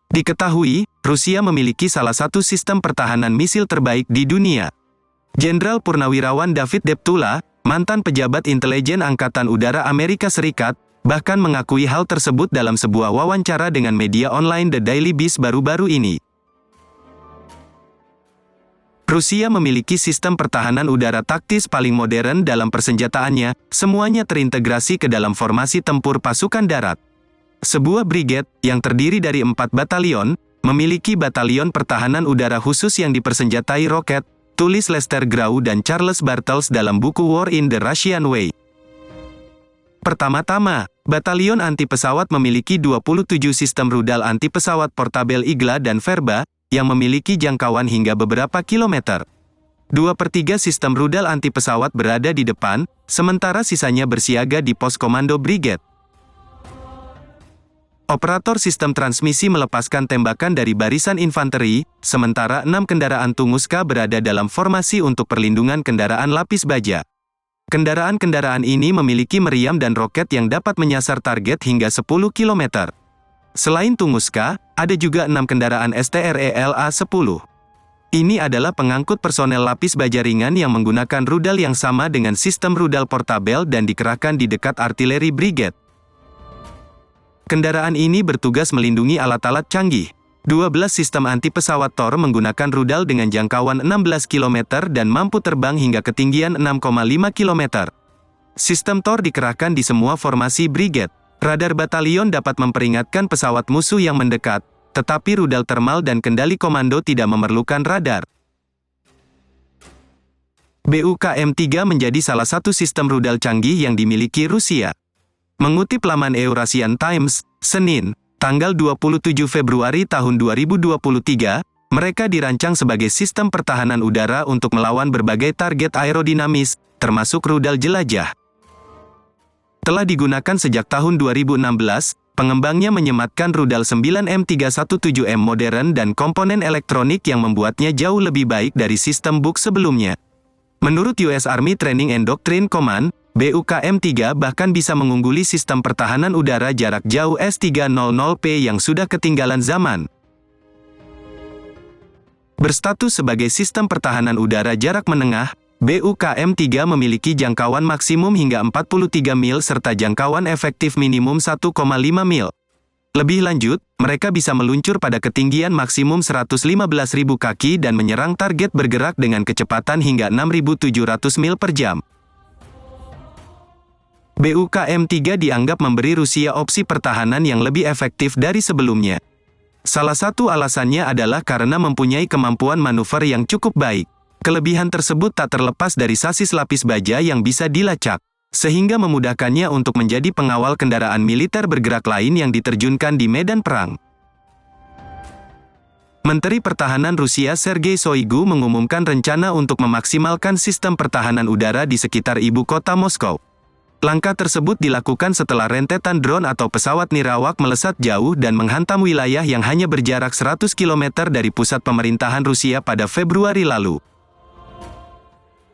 Diketahui, Rusia memiliki salah satu sistem pertahanan misil terbaik di dunia. Jenderal Purnawirawan David Deptula, mantan pejabat intelijen Angkatan Udara Amerika Serikat, bahkan mengakui hal tersebut dalam sebuah wawancara dengan media online The Daily Beast baru-baru ini. Rusia memiliki sistem pertahanan udara taktis paling modern dalam persenjataannya, semuanya terintegrasi ke dalam formasi tempur pasukan darat. Sebuah brigade, yang terdiri dari 4 batalion, memiliki batalion pertahanan udara khusus yang dipersenjatai roket, tulis Lester Grau dan Charles Bartels dalam buku War in the Russian Way. Pertama-tama, batalion anti-pesawat memiliki 27 sistem rudal anti-pesawat portabel Igla dan Verba, yang memiliki jangkauan hingga beberapa kilometer. 2/3 sistem rudal anti-pesawat berada di depan, sementara sisanya bersiaga di pos komando brigade. Operator sistem transmisi melepaskan tembakan dari barisan infanteri, sementara 6 kendaraan Tunguska berada dalam formasi untuk perlindungan kendaraan lapis baja. Kendaraan-kendaraan ini memiliki meriam dan roket yang dapat menyasar target hingga 10 km. Selain Tunguska, ada juga 6 kendaraan STRELA-10. Ini adalah pengangkut personel lapis baja ringan yang menggunakan rudal yang sama dengan sistem rudal portabel dan dikerahkan di dekat artileri brigade. Kendaraan ini bertugas melindungi alat-alat canggih. 12 sistem anti-pesawat Tor menggunakan rudal dengan jangkauan 16 km dan mampu terbang hingga ketinggian 6,5 km. Sistem Tor dikerahkan di semua formasi brigade. Radar batalion dapat memperingatkan pesawat musuh yang mendekat, tetapi rudal termal dan kendali komando tidak memerlukan radar. BUKM-3 menjadi salah satu sistem rudal canggih yang dimiliki Rusia. Mengutip laman Eurasian Times, Senin, tanggal 27 Februari tahun 2023, mereka dirancang sebagai sistem pertahanan udara untuk melawan berbagai target aerodinamis, termasuk rudal jelajah. Telah digunakan sejak tahun 2016, pengembangnya menyematkan rudal 9M317M modern dan komponen elektronik yang membuatnya jauh lebih baik dari sistem Buk sebelumnya. Menurut US Army Training and Doctrine Command, BUKM-3 bahkan bisa mengungguli sistem pertahanan udara jarak jauh S-300P yang sudah ketinggalan zaman. Berstatus sebagai sistem pertahanan udara jarak menengah, BUKM-3 memiliki jangkauan maksimum hingga 43 mil serta jangkauan efektif minimum 1,5 mil. Lebih lanjut, mereka bisa meluncur pada ketinggian maksimum 115.000 kaki dan menyerang target bergerak dengan kecepatan hingga 6.700 mil per jam. BUKM-3 dianggap memberi Rusia opsi pertahanan yang lebih efektif dari sebelumnya. Salah satu alasannya adalah karena mempunyai kemampuan manuver yang cukup baik. Kelebihan tersebut tak terlepas dari sasis lapis baja yang bisa dilacak, sehingga memudahkannya untuk menjadi pengawal kendaraan militer bergerak lain yang diterjunkan di medan perang. Menteri Pertahanan Rusia Sergei Shoigu mengumumkan rencana untuk memaksimalkan sistem pertahanan udara di sekitar ibu kota Moskow. Langkah tersebut dilakukan setelah rentetan drone atau pesawat nirawak melesat jauh dan menghantam wilayah yang hanya berjarak 100 km dari pusat pemerintahan Rusia pada Februari lalu.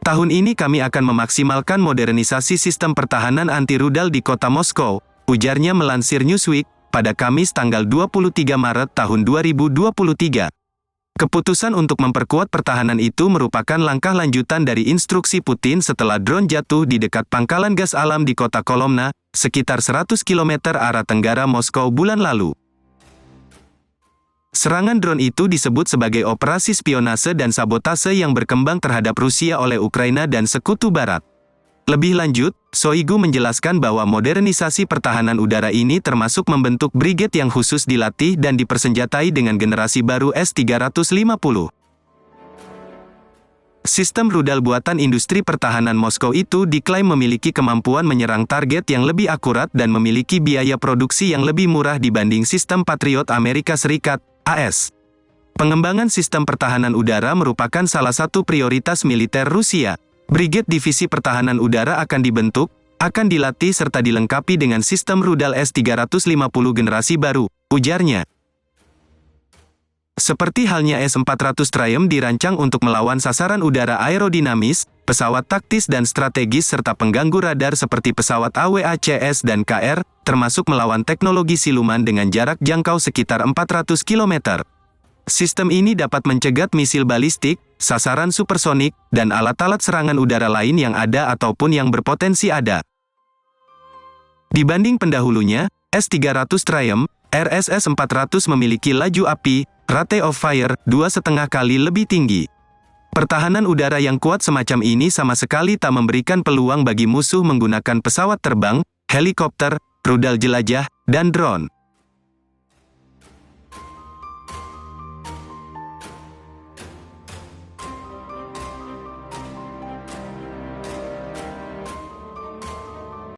Tahun ini kami akan memaksimalkan modernisasi sistem pertahanan anti-rudal di kota Moskow, ujarnya melansir Newsweek, pada Kamis tanggal 23 Maret tahun 2023. Keputusan untuk memperkuat pertahanan itu merupakan langkah lanjutan dari instruksi Putin setelah drone jatuh di dekat pangkalan gas alam di kota Kolomna, sekitar 100 km arah tenggara Moskow bulan lalu. Serangan drone itu disebut sebagai operasi spionase dan sabotase yang berkembang terhadap Rusia oleh Ukraina dan Sekutu Barat. Lebih lanjut, Shoigu menjelaskan bahwa modernisasi pertahanan udara ini termasuk membentuk brigade yang khusus dilatih dan dipersenjatai dengan generasi baru S-350. Sistem rudal buatan industri pertahanan Moskow itu diklaim memiliki kemampuan menyerang target yang lebih akurat dan memiliki biaya produksi yang lebih murah dibanding sistem Patriot Amerika Serikat, AS. Pengembangan sistem pertahanan udara merupakan salah satu prioritas militer Rusia. Brigade Divisi Pertahanan Udara akan dibentuk, akan dilatih serta dilengkapi dengan sistem rudal S-350 generasi baru, ujarnya. Seperti halnya S-400 Triumph dirancang untuk melawan sasaran udara aerodinamis, pesawat taktis dan strategis serta pengganggu radar seperti pesawat AWACS dan KR, termasuk melawan teknologi siluman dengan jarak jangkau sekitar 400 km. Sistem ini dapat mencegat misil balistik, sasaran supersonik, dan alat-alat serangan udara lain yang ada ataupun yang berpotensi ada. Dibanding pendahulunya, S-300 Triumph, RSS-400 memiliki laju api, rate of fire, 2,5 kali lebih tinggi. Pertahanan udara yang kuat semacam ini sama sekali tak memberikan peluang bagi musuh menggunakan pesawat terbang, helikopter, rudal jelajah, dan drone.